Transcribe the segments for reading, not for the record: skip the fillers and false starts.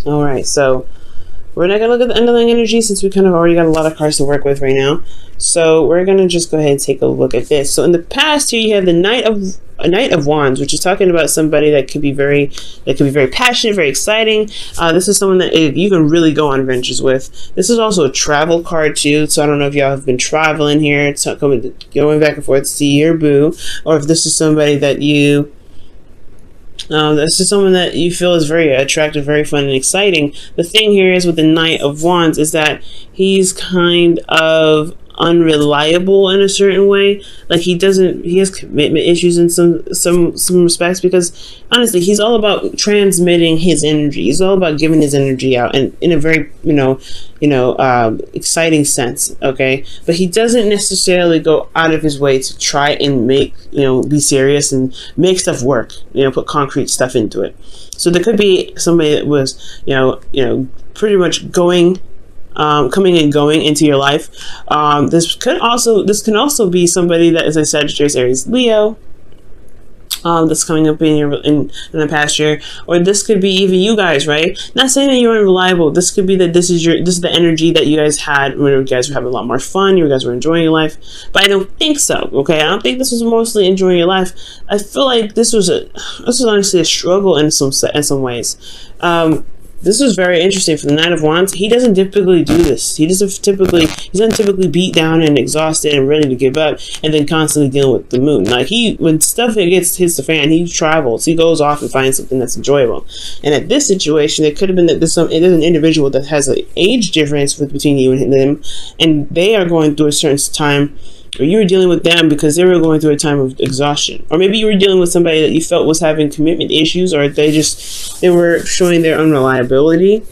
All right, so we're not going to look at the underlying energy since we kind of already got a lot of cards to work with right now. So we're going to just go ahead and take a look at this. So in the past here, you have the Knight of Wands, which is talking about somebody that could be very passionate, very exciting. This is someone that you can really go on adventures with. This is also a travel card too. So I don't know if y'all have been traveling here, going back and forth to see your boo, or if this is somebody that you this is someone that you feel is very attractive, very fun, and exciting. The thing here is with the Knight of Wands is that he's kind of unreliable in a certain way. Like he has commitment issues in some respects, because honestly he's all about transmitting his energy. He's all about giving his energy out, and in a very exciting sense. Okay, but he doesn't necessarily go out of his way to try and make be serious and make stuff work, put concrete stuff into it. So there could be somebody that was pretty much coming and going into your life. This can also be somebody that is a Sagittarius, Aries, Leo, that's coming up in the past year, or this could be even you guys, right? Not saying that you're unreliable. This could be that this is the energy that you guys had when you guys were having a lot more fun. You guys were enjoying your life, but I don't think so. Okay, I don't think this was mostly enjoying your life. I feel like this was honestly a struggle in some ways. This is very interesting for the Knight of Wands. He doesn't typically do this. He doesn't typically beat down and exhausted and ready to give up, and then constantly dealing with the moon. Like when stuff hits the fan, he travels. He goes off and finds something that's enjoyable. And at this situation, it could have been that there's an individual that has an age difference between you and them, and they are going through a certain time, or you were dealing with them because they were going through a time of exhaustion. Or maybe you were dealing with somebody that you felt was having commitment issues, or they were showing their unreliability.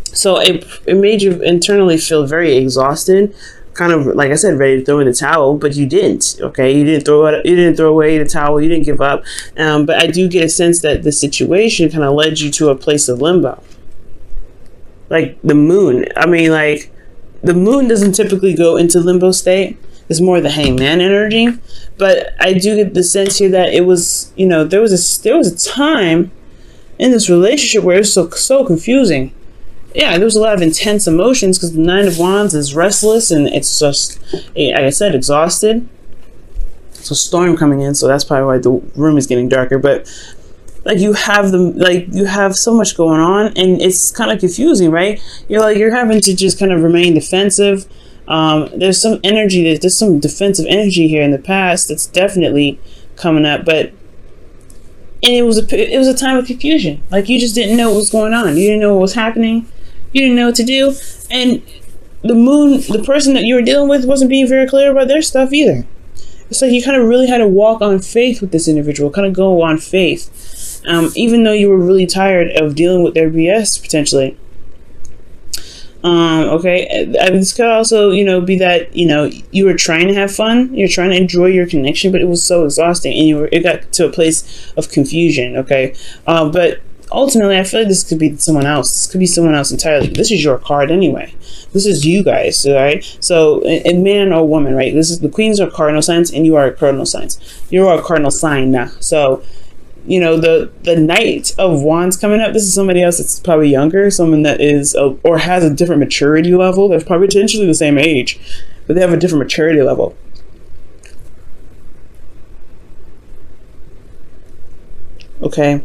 So it made you internally feel very exhausted, kind of, like I said, ready to throw in the towel, but you didn't. Okay, you didn't throw away the towel, you didn't give up. But I do get a sense that the situation kind of led you to a place of limbo. Like the moon. I mean, like, the moon doesn't typically go into limbo state. It's more the hangman energy, but I do get the sense here that it was, there was a time in this relationship where it was so confusing. Yeah, there was a lot of intense emotions because the Nine of Wands is restless and it's just, like I said, exhausted. So storm coming in, so that's probably why the room is getting darker. But like you have so much going on, and it's kind of confusing, right? You're having to just kind of remain defensive. There's some defensive energy here in the past that's definitely coming up, and it was a time of confusion. Like you just didn't know what was going on. You didn't know what was happening. You didn't know what to do, and the person that you were dealing with wasn't being very clear about their stuff either. It's like you kind of really had to walk on faith with this individual, kind of go on faith, even though you were really tired of dealing with their BS potentially. Okay, this could also, be that, you were trying to have fun, you're trying to enjoy your connection, but it was so exhausting, and it got to a place of confusion. Okay, but ultimately, I feel like this could be someone else. This could be someone else entirely. This is your card anyway. This is you guys, all right? So, a man or woman, right? This is the queens are cardinal signs, and you are a cardinal signs. You are a cardinal sign now. So, the Knight of Wands coming up, this is somebody else that's probably younger, someone that is or has a different maturity level. They're probably potentially the same age, but they have a different maturity level. Okay.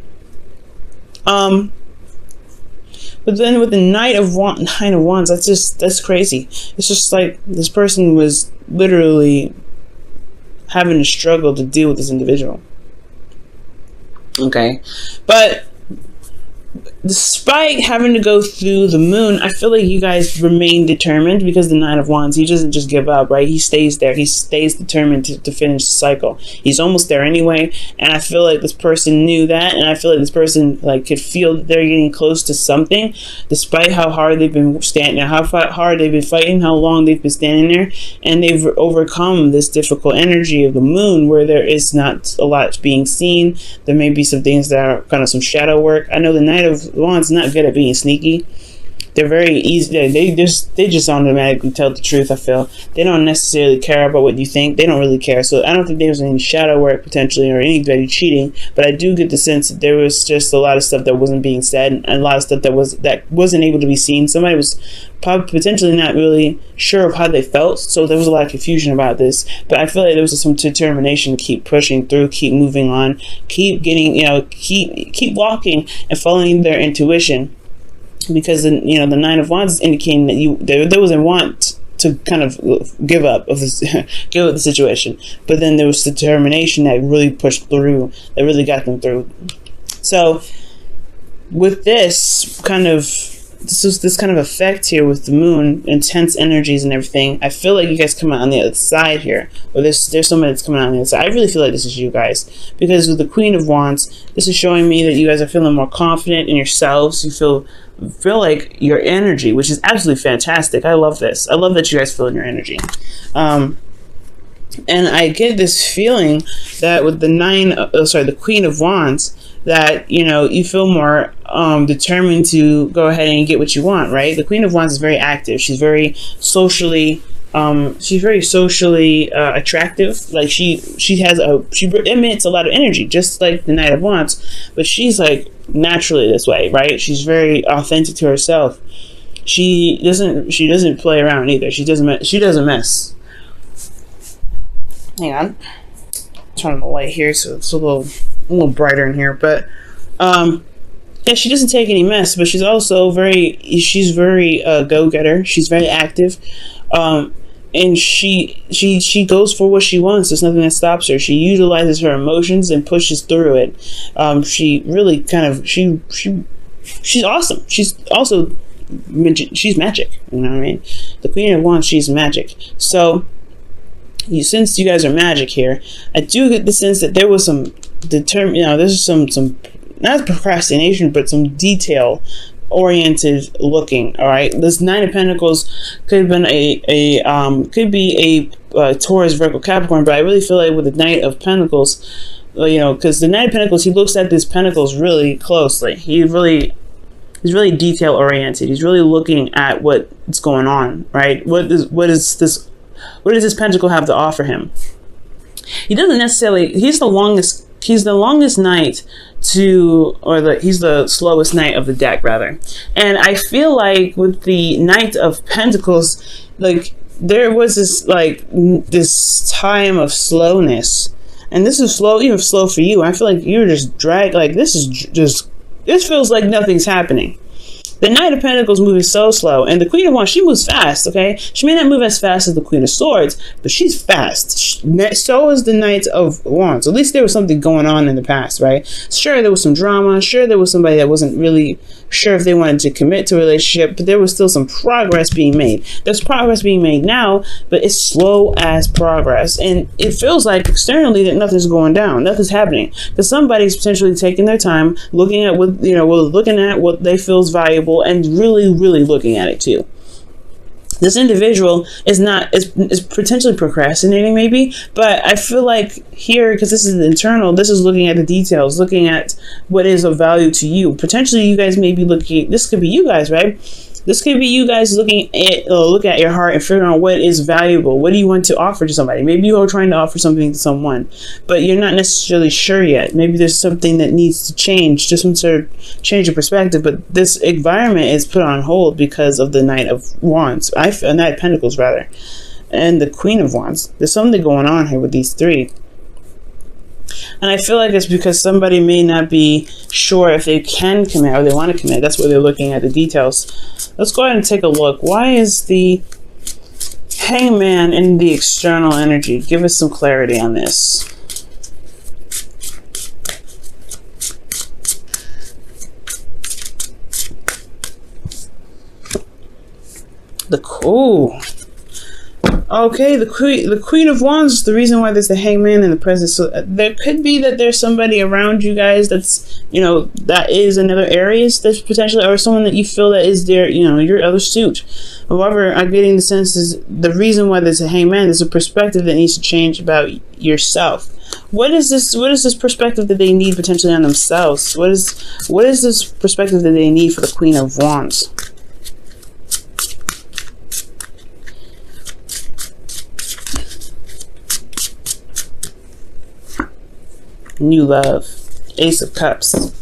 But then with the Nine of Wands, that's crazy. It's just like this person was literally having to struggle to deal with this individual. Okay, but despite having to go through the moon, I feel like you guys remain determined, because the Nine of Wands, he doesn't just give up, right? He stays there. He stays determined to finish the cycle. He's almost there anyway, and I feel like this person knew that, and I feel like this person could feel that they're getting close to something, despite how hard they've been standing there, how hard they've been fighting, how long they've been standing there, and they've overcome this difficult energy of the moon, where there is not a lot being seen. There may be some things that are kind of some shadow work. I know the Knight of Wands not good at being sneaky. They're very easy. They just automatically tell the truth. I feel they don't necessarily care about what you think. They don't really care. So I don't think there was any shadow work potentially or anybody cheating. But I do get the sense that there was just a lot of stuff that wasn't being said and a lot of stuff that wasn't able to be seen. Somebody was probably potentially not really sure of how they felt. So there was a lot of confusion about this. But I feel like there was some determination to keep pushing through, keep moving on, keep getting, keep walking and following their intuition. Because the Nine of Wands is indicating that there was a want to kind of give up the situation, but then there was determination that really pushed through, that really got them through. So with this kind of effect here with the moon, intense energies and everything, I feel like you guys come out on the other side here, or there's somebody that's coming out on the other side. I really feel like this is you guys, because with the Queen of Wands, this is showing me that you guys are feeling more confident in yourselves. You feel like your energy, which is absolutely fantastic. I love this. I love that you guys feel in your energy. And I get this feeling that with the Queen of Wands, that you feel more determined to go ahead and get what you want, right? The Queen of Wands is very active. She's very socially attractive. Like she emits a lot of energy, just like the Knight of Wands, but she's like naturally this way, right? She's very authentic to herself. She doesn't play around either. She doesn't mess. Hang on, turn the light here so it's a little brighter in here. But yeah, she doesn't take any mess, but she's also very go-getter. She's very active, and she goes for what she wants. There's nothing that stops her. She utilizes her emotions and pushes through it. She really she's awesome. She's also she's magic. You know what I mean? The Queen of Wands, she's magic. So since you guys are magic here, I do get the sense that there was some there's some not procrastination, but some detail oriented looking. All right, this Nine of Pentacles could have been a Taurus, Virgo, Capricorn, but I really feel like with the Knight of Pentacles, because the Knight of Pentacles, he looks at these pentacles really closely. He's really detail oriented. He's really looking at what's going on, right? What does this pentacle have to offer him? He doesn't necessarily. He's the longest knight he's the slowest knight of the deck, rather. And I feel like with the Knight of Pentacles, like there was this time of slowness, and this is slow, even slow for you. I feel like you're just dragged. Like this feels like nothing's happening. The Knight of Pentacles moving so slow, and the Queen of Wands, she moves fast, okay? She may not move as fast as the Queen of Swords, but she's fast. So is the Knight of Wands. At least there was something going on in the past, right? Sure, there was some drama. Sure, there was somebody that wasn't really sure if they wanted to commit to a relationship, but there was still some progress being made. There's progress being made now, but it's slow as progress. And it feels like externally that nothing's going down. Nothing's happening. Because somebody's potentially taking their time, looking at what they feel is valuable, and really, really looking at it too. This individual is potentially procrastinating, maybe, but I feel like here, because this is internal, this is looking at the details, looking at what is of value to you. Potentially, you guys may be looking. This could be you guys, right? This could be you guys looking at your heart and figuring out what is valuable. What do you want to offer to somebody? Maybe you are trying to offer something to someone, but you're not necessarily sure yet. Maybe there's something that needs to change, just some sort of change of perspective. But this environment is put on hold because of the Knight of Wands, Knight of Pentacles rather, and the Queen of Wands. There's something going on here with these three. And I feel like it's because somebody may not be sure if they can commit or they want to commit. That's why they're looking at the details. Let's go ahead and take a look. Why is the Hangman in the external energy? Give us some clarity on this. Okay, the Queen of Wands is the reason why there's the Hangman in the present. So there could be that there's somebody around you guys that's, that is another Aries that's potentially, or someone that you feel that is their, your other suit. However, I'm getting the sense is the reason why there's a Hangman is a perspective that needs to change about yourself. What is this perspective that they need potentially on themselves? What is this perspective that they need for the Queen of Wands? new love. Ace of Cups.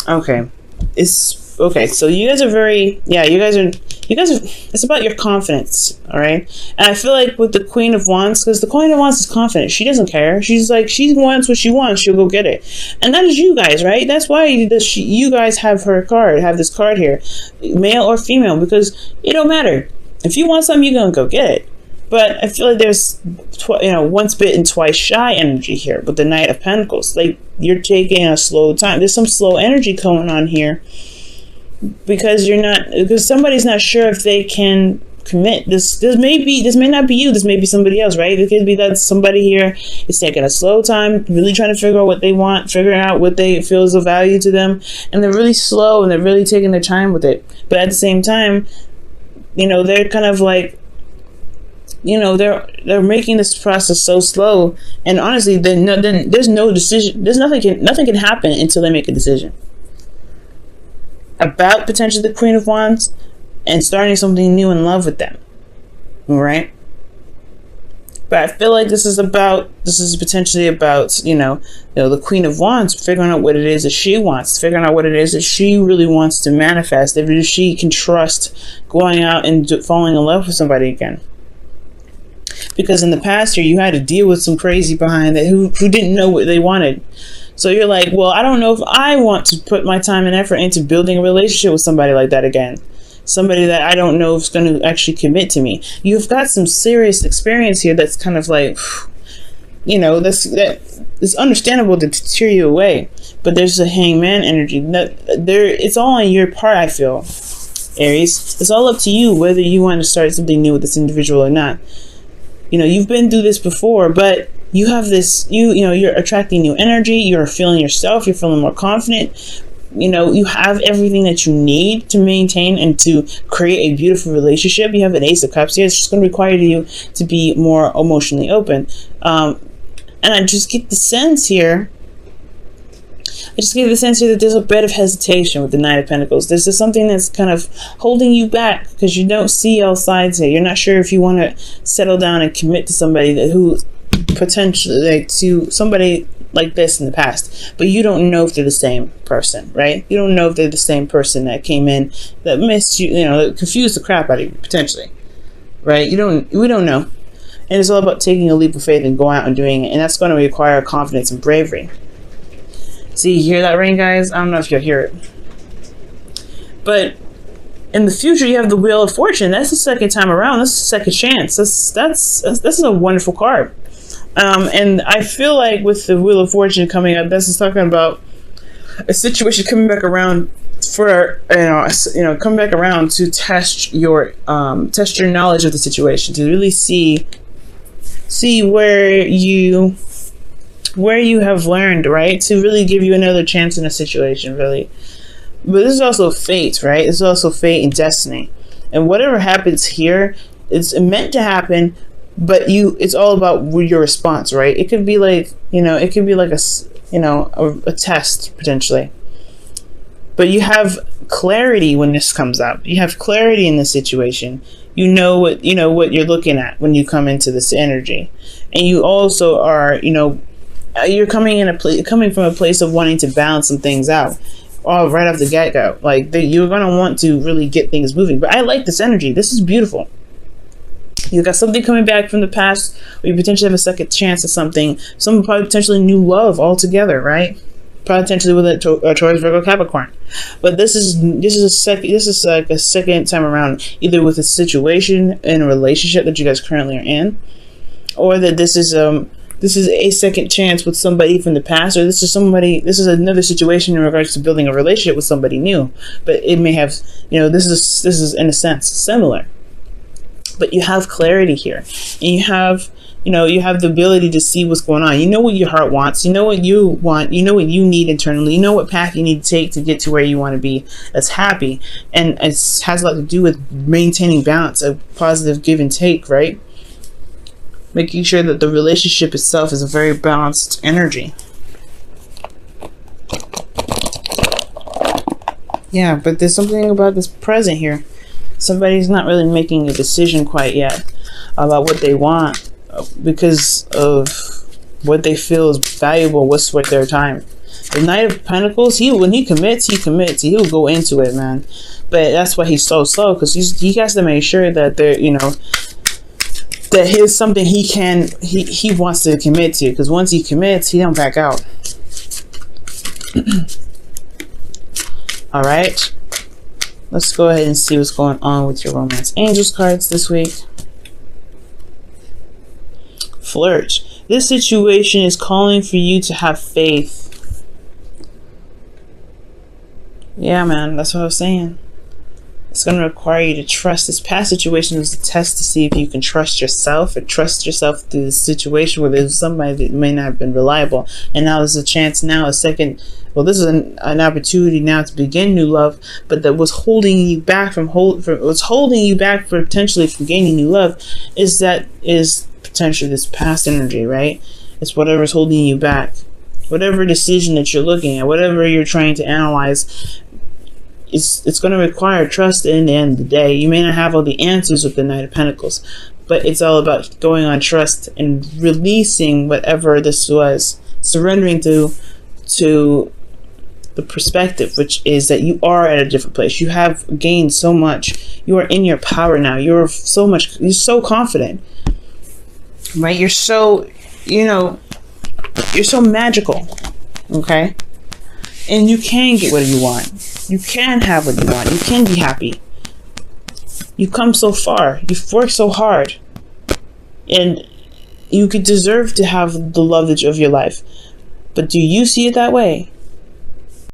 Okay. It's okay. So you guys are very, yeah, you guys are, it's about your confidence. All right. And I feel like with the Queen of Wands, because the Queen of Wands is confident. She doesn't care. She's like, she wants what she wants. She'll go get it. And that is you guys, right? That's why you guys have her card, have this card here, male or female, because it don't matter. If you want something, you're going to go get it. But I feel like there's, once bitten, twice shy energy here with the Knight of Pentacles. Like, you're taking a slow time. There's some slow energy going on here because somebody's not sure if they can commit. This may not be you. This may be somebody else, right? It could be that somebody here is taking a slow time, really trying to figure out what they want, figuring out what they feel is of value to them, and they're really slow and they're really taking their time with it. But at the same time, they're kind of like, they're making this process so slow, then honestly, then there's no decision. Nothing can happen until they make a decision about potentially the Queen of Wands and starting something new in love with them. All right. But I feel like this is potentially about, the Queen of Wands figuring out what it is that she wants, figuring out what it is that she really wants to manifest, if she can trust going out and falling in love with somebody again. Because in the past year, you had to deal with some crazy behind that who didn't know what they wanted. So you're like, well, I don't know if I want to put my time and effort into building a relationship with somebody like that again. Somebody that I don't know if is going to actually commit to me. You've got some serious experience here that's kind of like, it's understandable to tear you away. But there's a Hangman energy. It's all on your part, I feel, Aries. It's all up to you whether you want to start something new with this individual or not. You've been through this before, but you have this, you're attracting new energy. You're feeling yourself. You're feeling more confident. You have everything that you need to maintain and to create a beautiful relationship. You have an Ace of Cups here. It's just going to require you to be more emotionally open. And I just get the sense here. That there's a bit of hesitation with the Knight of Pentacles. There's just something that's kind of holding you back because you don't see all sides here. You're not sure if you want to settle down and commit to somebody who potentially, to somebody like this in the past, but you don't know if they're the same person, right? You don't know if they're the same person that came in that missed you, that confused the crap out of you potentially, right? We don't know. And it's all about taking a leap of faith and going out and doing it, and that's going to require confidence and bravery. See, you hear that ring, guys? I don't know if you'll hear it. But in the future, you have the Wheel of Fortune. That's the second time around. That's the second chance. This is a wonderful card. And I feel like with the Wheel of Fortune coming up, this is talking about a situation coming back around for, come back around to test your knowledge of the situation, to really see where you have learned, right? To really give you another chance in a situation, really. But this is also fate, right? It's also fate and destiny. And whatever happens here, it's meant to happen, but it's all about your response, right? It could be like, it could be like a test potentially. But you have clarity when this comes up. You have clarity in the situation. You know what you're looking at when you come into this energy. And you also are, you're coming from a place of wanting to balance some things out, all right off the get-go. Like you're gonna want to really get things moving. But I like this energy. This is beautiful. You got something coming back from the past, or you potentially have a second chance at something. Some probably potentially new love altogether, right? Potentially with a Taurus, Virgo, Capricorn. But this is like a second time around, either with a situation in a relationship that you guys currently are in, or that this is a second chance with somebody from the past, or this is another situation in regards to building a relationship with somebody new. But it may have, this is in a sense similar. But you have clarity here, and you have the ability to see what's going on. You know what your heart wants. You know what you want. You know what you need internally. You know what path you need to take to get to where you want to be that's happy. And it has a lot to do with maintaining balance, a positive give and take, right? Making sure that the relationship itself is a very balanced energy. Yeah, but there's something about this present here. Somebody's not really making a decision quite yet about what they want because of what they feel is valuable, what's worth their time. The Knight of Pentacles, when he commits, he'll go into it, man. But that's why he's so slow, because he has to make sure that they're, you know, that here's something he wants to commit to, because once he commits, he don't back out. All right, let's go ahead and see what's going on with your Romance Angels cards this week. Flirt. This situation is calling for you to have faith. Yeah, man, that's what I was saying. It's going to require you to trust. This past situation was a test to see if you can trust yourself, or trust yourself through this situation where there's somebody that may not have been reliable. And now there's a chance, now a second. Well, this is an opportunity now to begin new love, but that was holding you back what's holding you back potentially from gaining new love is potentially this past energy, right? It's whatever's holding you back. Whatever decision that you're looking at, whatever you're trying to analyze, it's going to require trust in the end of the day. You may not have all the answers with the Knight of Pentacles, but it's all about going on trust and releasing whatever this was, surrendering to the perspective, which is that you are at a different place. You have gained so much. You are in your power now. You're so confident, right? You're so, you know, you're so magical, okay? And you can get what you want. You can have what you want. You can be happy. You've come so far. You've worked so hard. And you could deserve to have the love of your life. But do you see it that way?